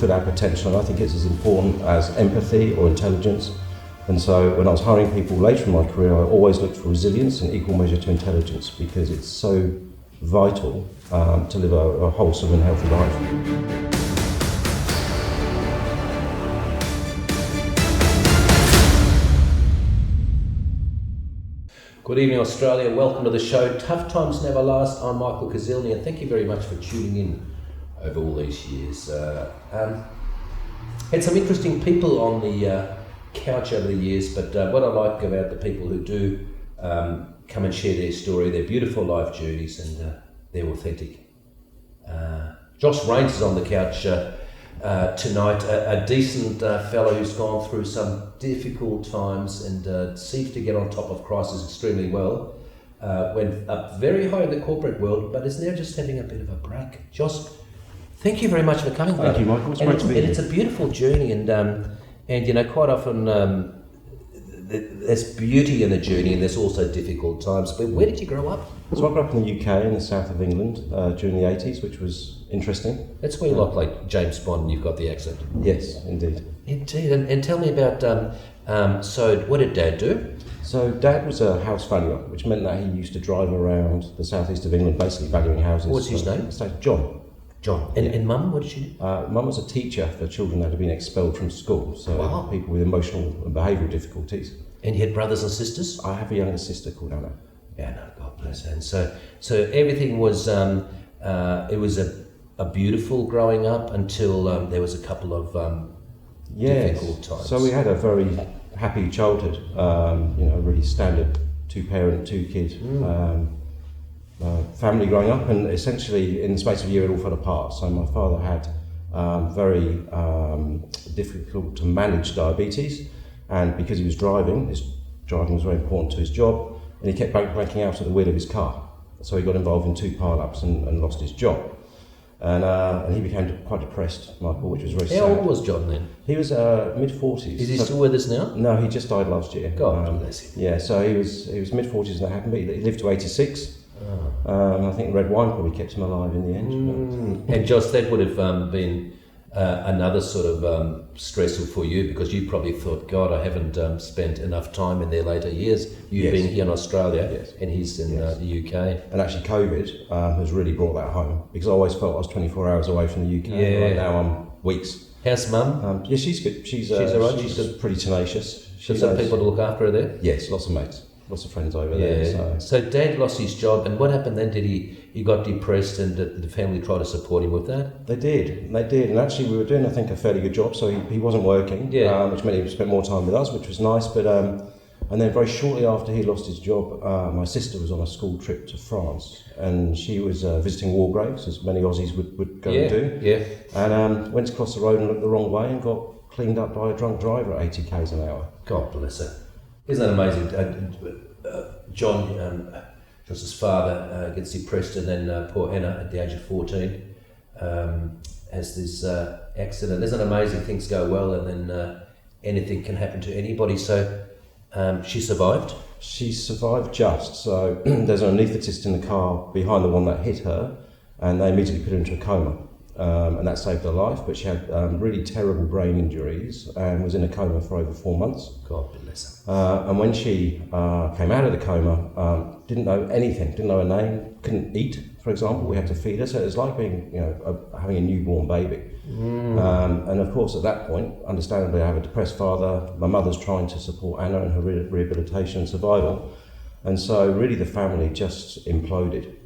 fulfil our potential, and I think it's as important as empathy or intelligence. And so when I was hiring people later in my career, I always looked for resilience in equal measure to intelligence, because it's so vital to live a wholesome and healthy life. Good evening, Australia. Welcome to the show. Tough Times Never Last. I'm Michael Kuzilny, and thank you very much for tuning in over all these years. Had some interesting people on the couch over the years, but what I like about the people who do come and share their story, their beautiful life journeys, and they're authentic. Josh Rains is on the couch tonight, a decent fellow who's gone through some difficult times and seems to get on top of crisis extremely well. Went up very high in the corporate world, but is now just having a bit of a break. Josh, thank you very much for coming. Thank you, Michael. It's great to be here. It's a beautiful journey, and you know, quite often there's beauty in the journey, and there's also difficult times. But where did you grow up? So I grew up in the UK, in the south of England, during the 80s, which was interesting. That's where you look like James Bond, and you've got the accent. Yes, indeed. Indeed. And tell me about, so what did Dad do? So Dad was a house valuer, which meant that he used to drive around the southeast of England, basically valuing houses. What's his name? John. John. And Mum, what did she do? Mum was a teacher for children that had been expelled from school, so Wow. people with emotional and behavioural difficulties. And you had brothers and sisters? I have a younger sister called Anna. Yeah, no, God bless her. And so everything was, it was a beautiful growing up until there was a couple of difficult times. So we had a very happy childhood, really standard two-parent, two-kid family growing up, and essentially in the space of a year it all fell apart. So my father had very difficult to manage diabetes, and because he was driving, his driving was very important to his job, and he kept breaking out at the wheel of his car. So he got involved in two pile-ups and lost his job. And he became quite depressed, Michael, which was very sad. How old was John then? He was mid-40s. Is he still with us now? No, he just died last year. God bless him. Yeah, so he was mid-40s when that happened, but he lived to 86. I think red wine probably kept him alive in the end. And Josh, that would have been another sort of stressful for you, because you probably thought, God, I haven't spent enough time in their later years. You've been here in Australia, and he's in the UK. And actually COVID has really brought that home, because I always felt I was 24 hours away from the UK. Yeah. Right now I'm weeks. How's Mum? Yeah, she's good. She's all right? She's pretty tenacious. She's got people to look after her there? Yes, lots of mates. Lots of friends over there. So Dad lost his job, and what happened then? Did he got depressed, and did the family try to support him with that? They did, and actually we were doing, I think, a fairly good job. So he wasn't working, which meant he spent more time with us, which was nice. But and then very shortly after he lost his job, my sister was on a school trip to France, and she was visiting war graves, as many Aussies would go and do. Yeah. And went to cross the road and looked the wrong way and got cleaned up by a drunk driver at 80 k's an hour. God bless her. Isn't that amazing? John, Josh's father, gets depressed, and then poor Anna, at the age of 14, has this accident. Isn't it amazing? Things go well, and then anything can happen to anybody. So she survived? She survived just. So there's an anaesthetist in the car behind the one that hit her, and they immediately put her into a coma. And that saved her life, but she had really terrible brain injuries and was in a coma for over 4 months. God bless her. And when she came out of the coma, didn't know anything, didn't know her name, couldn't eat, for example. We had to feed her, so it was like being, having a newborn baby. And of course, at that point, understandably, I have a depressed father. My mother's trying to support Anna in her rehabilitation and survival, and so really the family just imploded.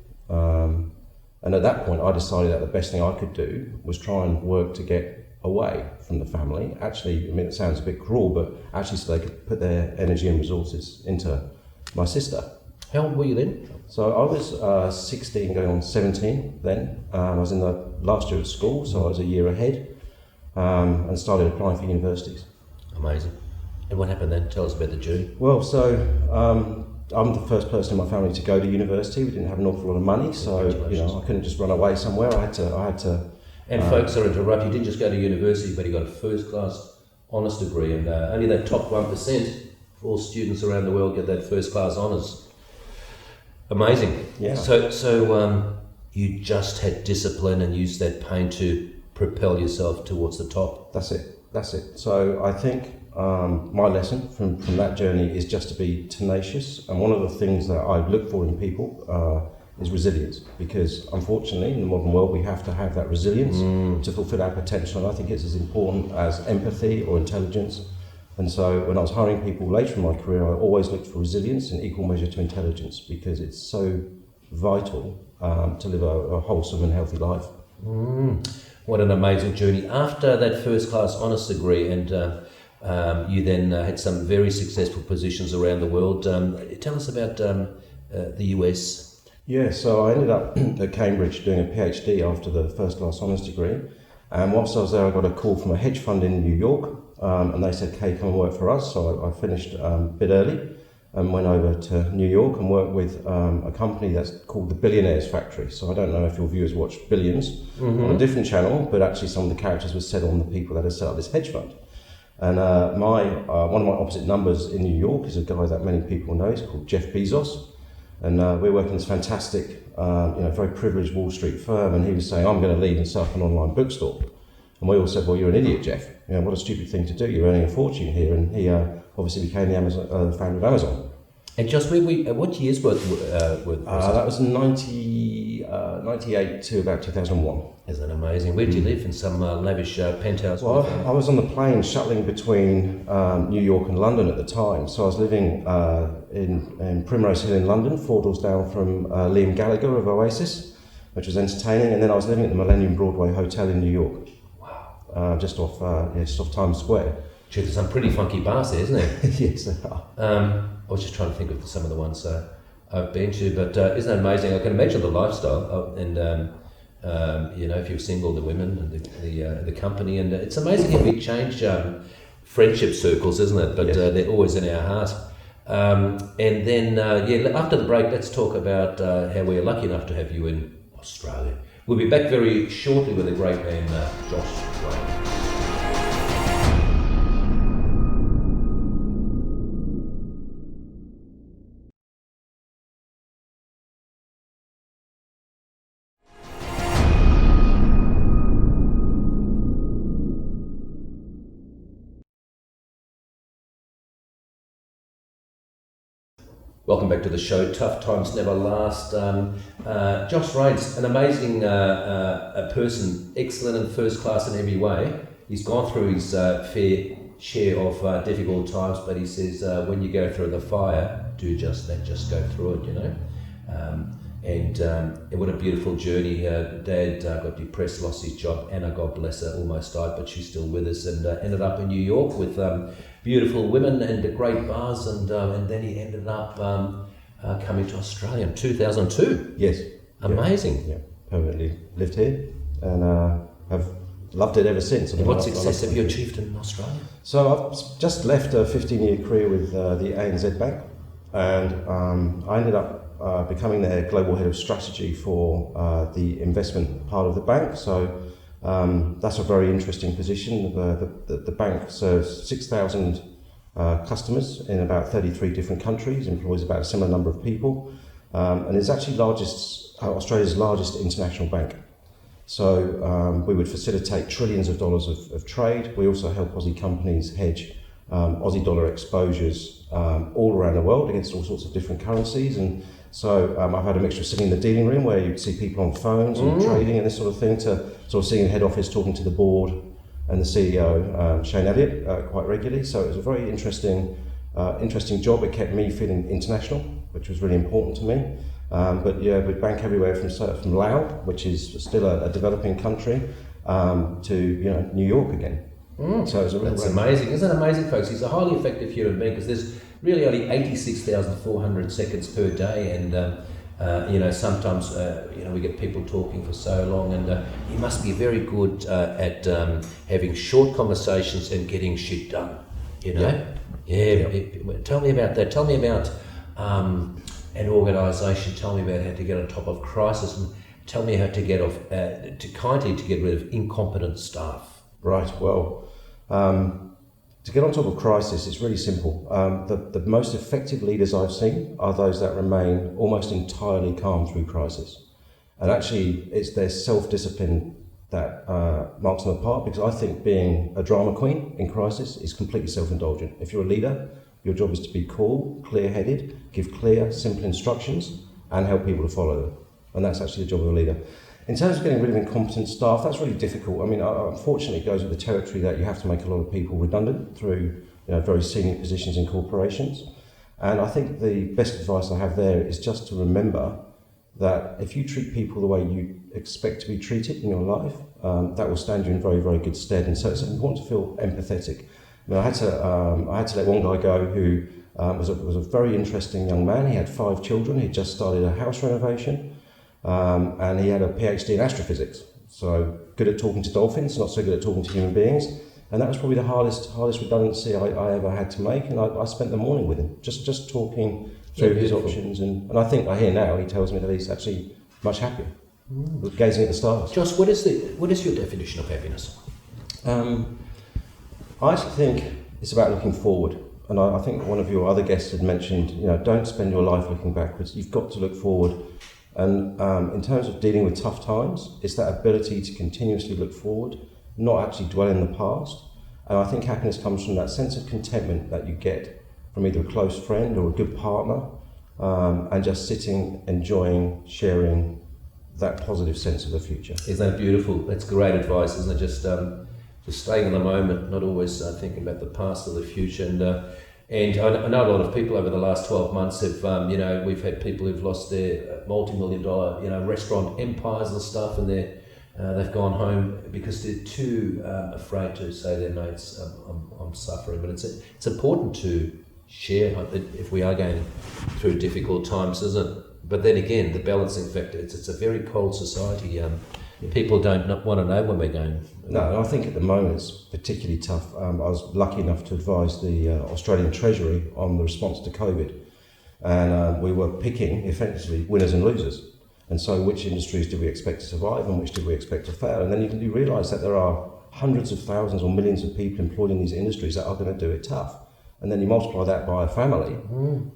And at that point, I decided that the best thing I could do was try and work to get away from the family. Actually, I mean, it sounds a bit cruel, but actually so they could put their energy and resources into my sister. How old were you then? So I was 16 going on 17 then. I was in the last year of school, so I was a year ahead, and started applying for universities. Amazing. And what happened then? Tell us about the journey. Well, so I'm the first person in my family to go to university. We didn't have an awful lot of money, so I couldn't just run away somewhere. I had to. And folks, sorry to interrupt, you didn't just go to university, but you got a first-class honours degree, and only that top 1% of all students around the world get that first-class honours. Amazing. Yeah. So you just had discipline and used that pain to propel yourself towards the top. That's it. So I think my lesson from that journey is just to be tenacious. And one of the things that I look for in people is resilience, because unfortunately in the modern world we have to have that resilience to fulfill our potential. And I think it's as important as empathy or intelligence. And so when I was hiring people later in my career, I always looked for resilience in equal measure to intelligence, because it's so vital to live a wholesome and healthy life. What an amazing journey. After that first class honours degree, and you then had some very successful positions around the world. Tell us about the US. Yeah, so I ended up at Cambridge doing a PhD after the first class honours degree. And whilst I was there, I got a call from a hedge fund in New York, and they said, "Kay, come and work for us." So I finished a bit early and went over to New York and worked with a company that's called the Billionaires Factory. So I don't know if your viewers watch Billions on a different channel, but actually some of the characters were set on the people that had set up this hedge fund. And one of my opposite numbers in New York is a guy that many people know. He's called Jeff Bezos. And we're working in this fantastic, very privileged Wall Street firm, and he was saying, "I'm going to leave and set up an online bookstore." And we all said, "Well, you're an idiot, Jeff. What a stupid thing to do. You're earning a fortune here." And he obviously became the founder of Amazon. And just what years were that was 98 to about 2001. Isn't that amazing? Where did you live? In some lavish penthouse? Well, I was on the plane shuttling between New York and London at the time. So I was living in Primrose Hill in London, 4 doors down from Liam Gallagher of Oasis, which was entertaining. And then I was living at the Millennium Broadway Hotel in New York. Wow. Just off Times Square. Gee, there's some pretty funky bars there, isn't there? Yes, there are. I was just trying to think of some of the ones I've been to, but isn't that amazing? I can imagine the lifestyle, and if you're single, the women and the company, and it's amazing how we change friendship circles, isn't it? But yes. They're always in our heart. And then after the break, let's talk about how we're lucky enough to have you in Australia. We'll be back very shortly with a great man, Josh Rain. Welcome back to the show. Tough times never last. Josh Rain's an amazing a person, excellent and first class in every way. He's gone through his fair share of difficult times, but he says when you go through the fire, do just that, just go through it, And what a beautiful journey. Dad got depressed, lost his job. Anna, God bless her, almost died, but she's still with us, and ended up in New York with beautiful women and great bars, and then he ended up coming to Australia in 2002. Yes. Amazing. Yeah, permanently lived here, and have loved it ever since. And what success have you achieved in Australia? So I've just left a 15-year career with the ANZ Bank, and I ended up becoming their global head of strategy for the investment part of the bank. So that's a very interesting position. The bank serves 6,000 customers in about 33 different countries, employs about a similar number of people, and is actually Australia's largest international bank. So we would facilitate trillions of dollars of trade. We also help Aussie companies hedge Aussie dollar exposures all around the world against all sorts of different currencies. And so I've had a mixture of sitting in the dealing room where you'd see people on phones and trading and this sort of thing, to sort of sitting in head office talking to the board and the CEO, Shane Elliott, quite regularly. So it was a very interesting job. It kept me feeling international, which was really important to me. But yeah, we bank everywhere from Laos, which is still a developing country, to New York again. So it was That's amazing. Isn't it amazing, folks? He's a highly effective human being, because there's really only 86,400 seconds per day, and sometimes we get people talking for so long, and he must be very good at having short conversations and getting shit done. Tell me about that. Tell me about an organisation. Tell me about how to get on top of crisis, and tell me how to get rid of incompetent staff. Right. Well, to get on top of crisis, it's really simple. The most effective leaders I've seen are those that remain almost entirely calm through crisis. And actually, it's their self-discipline that marks them apart, because I think being a drama queen in crisis is completely self-indulgent. If you're a leader, your job is to be cool, clear-headed, give clear, simple instructions, and help people to follow them. And that's actually the job of a leader. In terms of getting rid of incompetent staff, that's really difficult. I mean, unfortunately, it goes with the territory that you have to make a lot of people redundant through very senior positions in corporations. And I think the best advice I have there is just to remember that if you treat people the way you expect to be treated in your life, that will stand you in very, very good stead. And so it's important to feel empathetic. I mean, I had to let one guy go who was a very interesting young man. He had 5 children. He'd just started a house renovation, and he had a PhD in astrophysics. So good at talking to dolphins, not so good at talking to human beings. And that was probably the hardest redundancy I ever had to make. And I spent the morning with him, just talking through his options. And I think I hear now he tells me that he's actually much happier, gazing at the stars. Josh, what is your definition of happiness? I actually think it's about looking forward. And I think one of your other guests had mentioned, don't spend your life looking backwards. You've got to look forward. And in terms of dealing with tough times, it's that ability to continuously look forward, not actually dwell in the past. And I think happiness comes from that sense of contentment that you get from either a close friend or a good partner, and just sitting, enjoying, sharing that positive sense of the future. Isn't that beautiful? That's great advice, isn't it? Just staying in the moment, not always thinking about the past or the future. And I know a lot of people over the last 12 months have, we've had people who've lost their multi-million-dollar, restaurant empires and stuff, and they've gone home because they're too afraid to say their mates, I'm suffering. But it's important to share if we are going through difficult times, isn't it? But then again, the balancing factor, it's a very cold society. People don't want to know when we're going. No, and I think at the moment it's particularly tough. I was lucky enough to advise the Australian Treasury on the response to COVID. And we were picking, effectively, winners and losers. And so which industries do we expect to survive and which do we expect to fail? And then you realise that there are hundreds of thousands or millions of people employed in these industries that are going to do it tough. And then you multiply that by a family,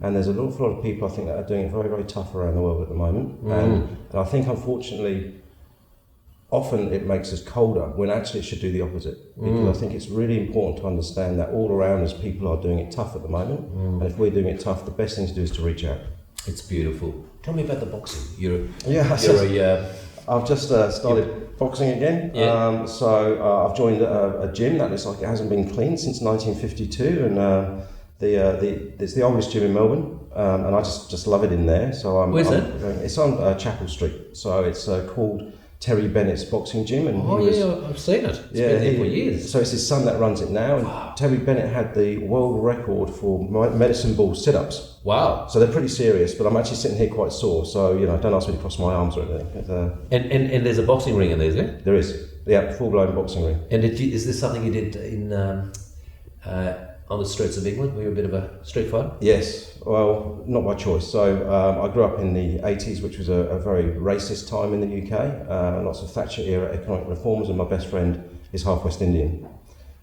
and there's an awful lot of people, I think, that are doing it very, very tough around the world at the moment. And I think, unfortunately, often it makes us colder when actually it should do the opposite. Because I think it's really important to understand that all around us people are doing it tough at the moment. And if we're doing it tough, the best thing to do is to reach out. It's beautiful. Tell me about the boxing. I've just started boxing again. Yeah. So I've joined a gym that looks like it hasn't been cleaned since 1952, and it's the oldest gym in Melbourne, and I just love it in there. So Where's it? It's on Chapel Street. So it's called Terry Bennett's boxing gym, and I've seen it. It's been there for years. So it's his son that runs it now, and Terry Bennett had the world record for medicine ball sit-ups. Wow! So they're pretty serious, but I'm actually sitting here quite sore. So don't ask me to cross my arms or anything. And there's a boxing ring in there, is there? There is, full-blown boxing ring. And is this something you did in on the streets of England? Were you a bit of a street fighter? Yes, well, not by choice. So I grew up in the 80s, which was a very racist time in the UK. Lots of Thatcher era economic reforms, and my best friend is half West Indian.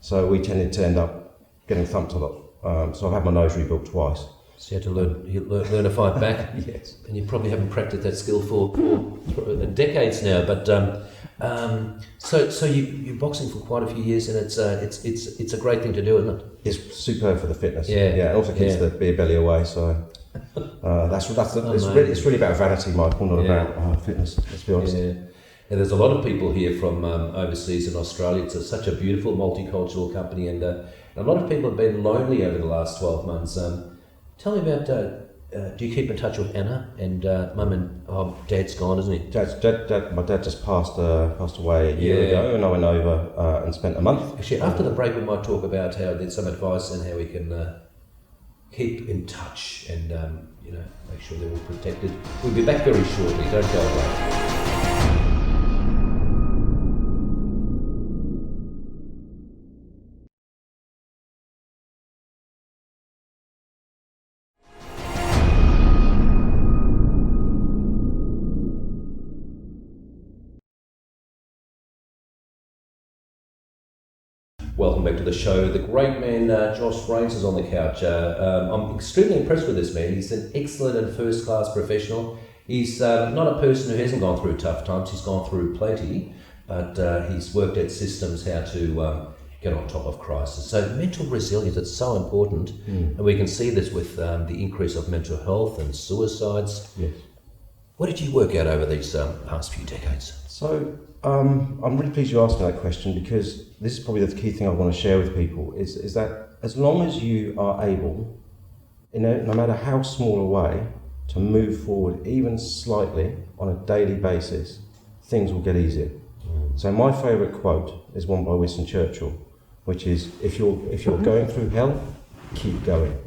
So we tended to end up getting thumped a lot. So I've had my nose rebuilt twice. So you had to learn to fight back. Yes. And you probably haven't practiced that skill for decades now. But so you're boxing for quite a few years, and it's a great thing to do, isn't it? It's superb for the fitness. Yeah. It also keeps the beer belly away. So it's really about vanity, Michael, not about fitness. Let's be honest. Yeah. And there's a lot of people here from overseas in Australia. It's such a beautiful multicultural company, and a lot of people have been lonely over the last 12 months. Tell me about, do you keep in touch with Anna? And Mum and Dad's gone, isn't he? My dad just passed away a year ago, and I went over and spent a month. Actually, after the break we might talk about how there's some advice on how we can keep in touch and make sure they're all protected. We'll be back very shortly, don't go away. Welcome back to the show. The great man Josh Rains is on the couch. I'm extremely impressed with this man. He's an excellent and first-class professional. He's not a person who hasn't gone through tough times. He's gone through plenty. but he's worked out systems how to get on top of crisis. So mental resilience, it's so important, and we can see this with the increase of mental health and suicides. Yes. What did you work out over these past few decades? So I'm really pleased you asked me that question, because this is probably the key thing I want to share with people is that as long as you are able, no matter how small a way, to move forward even slightly on a daily basis, things will get easier. So my favourite quote is one by Winston Churchill, which is, if you're going through hell, keep going.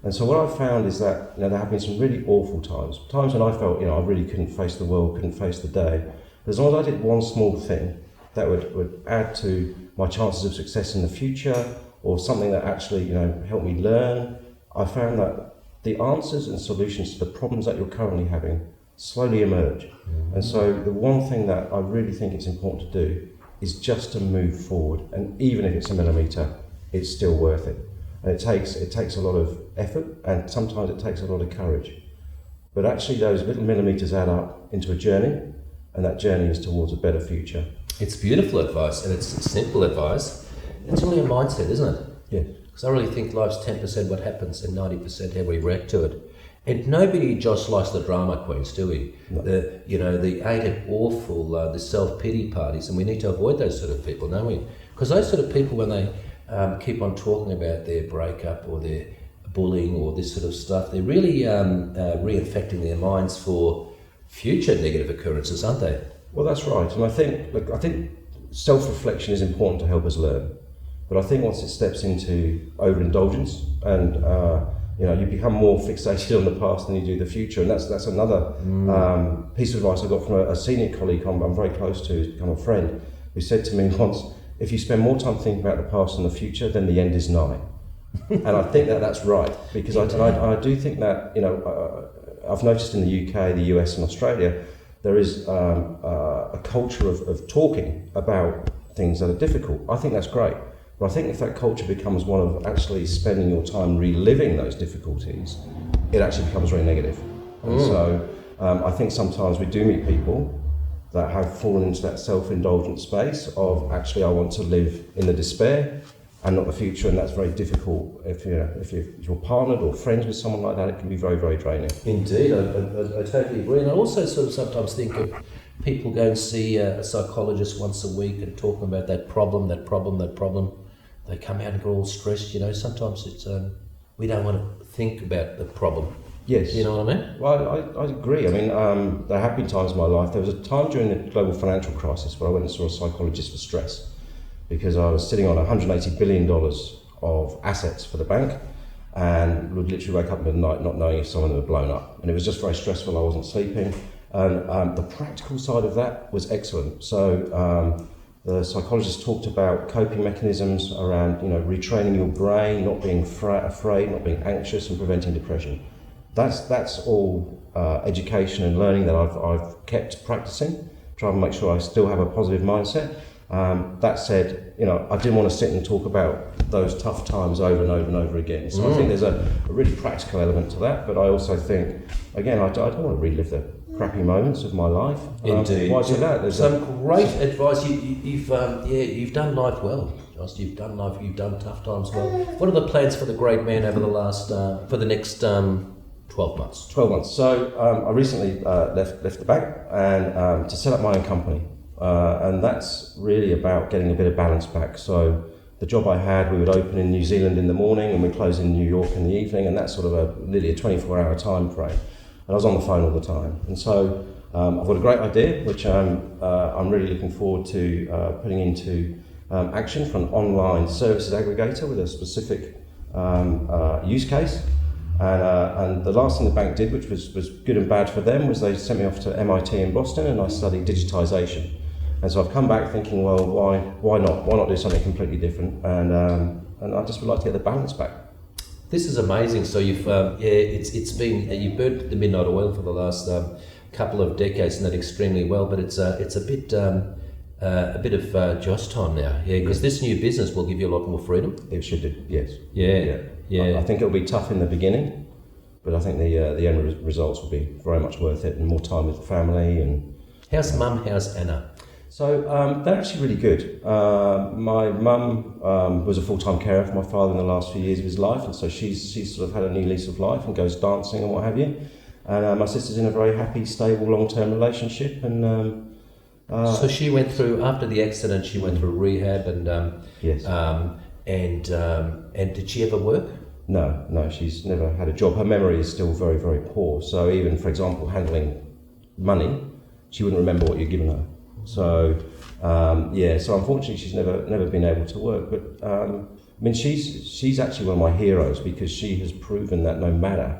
And so what I've found is that there have been some really awful times when I felt I really couldn't face the world, couldn't face the day. But as long as I did one small thing that would add to my chances of success in the future, or something that actually helped me learn, I found that the answers and solutions to the problems that you're currently having slowly emerge. And so the one thing that I really think it's important to do is just to move forward, and even if it's a millimetre, it's still worth it. And it takes a lot of effort, and sometimes it takes a lot of courage. But actually those little millimetres add up into a journey, and that journey is towards a better future. It's beautiful advice, and it's simple advice. It's really a mindset, isn't it? Yeah. Because I really think life's 10% what happens and 90% how we react to it. And nobody just likes the drama queens, do we? No. The ain't it awful, the self-pity parties, and we need to avoid those sort of people, don't we? Because those sort of people, when they keep on talking about their breakup or their bullying or this sort of stuff, they're really reinfecting their minds for future negative occurrences, aren't they? Well, that's right. And I think self-reflection is important to help us learn. But I think once it steps into overindulgence and you become more fixated on the past than you do the future, and that's another piece of advice I got from a senior colleague I'm very close to, who's become a friend, who said to me once, if you spend more time thinking about the past than the future, then the end is nigh. And I think that's right, because I do think that I've noticed in the UK, the US and Australia, there is a culture of talking about things that are difficult. I think that's great. But I think if that culture becomes one of actually spending your time reliving those difficulties, it actually becomes very negative. And so I think sometimes we do meet people that have fallen into that self-indulgent space of actually I want to live in the despair and not the future, and that's very difficult. If you're partnered or friends with someone like that, it can be very, very draining. Indeed, I totally agree. And I also sort of sometimes think of people go and see a psychologist once a week and talking about that problem. They come out and get all stressed. Sometimes it's we don't want to think about the problem. Yes. You know what I mean? Well, I agree. I mean, there have been times in my life. There was a time during the global financial crisis where I went and saw a psychologist for stress, because I was sitting on $180 billion of assets for the bank, and would literally wake up in the night not knowing if some of them had blown up. And it was just very stressful. I wasn't sleeping. And the practical side of that was excellent. So the psychologist talked about coping mechanisms around, retraining your brain, not being afraid, not being anxious, and preventing depression. That's all education and learning that I've kept practicing, trying to make sure I still have a positive mindset. That said, I didn't want to sit and talk about those tough times over and over and over again. So I think there's a really practical element to that, but I also think, again, I don't want to relive the crappy moments of my life. Indeed. Why do that? There's some great advice. You've done life well, Josh. You've done tough times well. What are the plans for the great man over for the next 12 months? 12 months. So I recently left the bank and to set up my own company. And that's really about getting a bit of balance back. So the job I had, we would open in New Zealand in the morning and we'd close in New York in the evening, and that's sort of nearly a 24-hour time frame. And I was on the phone all the time. And so I've got a great idea, which I'm really looking forward to putting into action for an online services aggregator with a specific use case. And the last thing the bank did, which was good and bad for them, was they sent me off to MIT in Boston, and I studied digitisation. And so I've come back thinking, well, why not? Why not do something completely different? And I just would like to get the balance back. This is amazing. So you've you've burnt the midnight oil for the last couple of decades, and that extremely well. But it's a bit of Josh time now, because this new business will give you a lot more freedom. It should do, yes. Yeah. I think it'll be tough in the beginning, but I think the end results will be very much worth it, and more time with the family. And how's Mum? How's Anna? So they're actually really good. My mum was a full-time carer for my father in the last few years of his life, and so she's sort of had a new lease of life and goes dancing and what have you. And my sister's in a very happy, stable, long-term relationship. And so she went through, after the accident, she went through rehab, and yes. And did she ever work? No, she's never had a job. Her memory is still very, very poor. So even, for example, handling money, she wouldn't remember what you'd given her. So so unfortunately she's never been able to work. But I mean, she's actually one of my heroes, because she has proven that no matter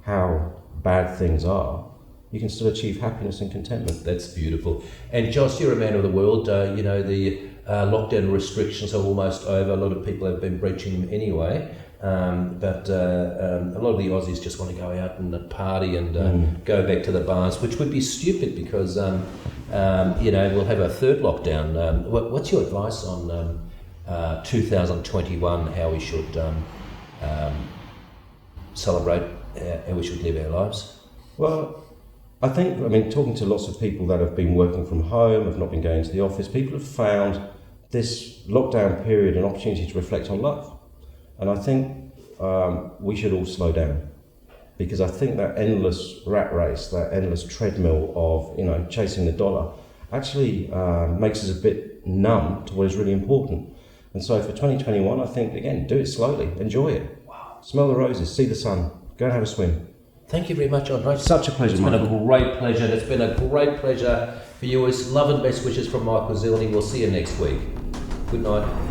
how bad things are, you can still achieve happiness and contentment. That's beautiful. And Josh, you're a man of the world. You know, the lockdown restrictions are almost over. A lot of people have been breaching them anyway. But a lot of the Aussies just want to go out and party and go back to the bars, which would be stupid, because we'll have a third lockdown. What's your advice on 2021? How we should celebrate, how we should live our lives? Well, I mean, talking to lots of people that have been working from home, have not been going to the office, people have found this lockdown period an opportunity to reflect on love. And I think we should all slow down, because I think that endless rat race, that endless treadmill of chasing the dollar, actually makes us a bit numb to what is really important. And so for 2021, I think, again, do it slowly, enjoy it. Wow. Smell the roses, see the sun, go and have a swim. Thank you very much, Andre. Such a pleasure, Michael. Michael. It's been a great pleasure. It's been a great pleasure for you. Love and best wishes from Michael Kuzilny. We'll see you next week. Good night.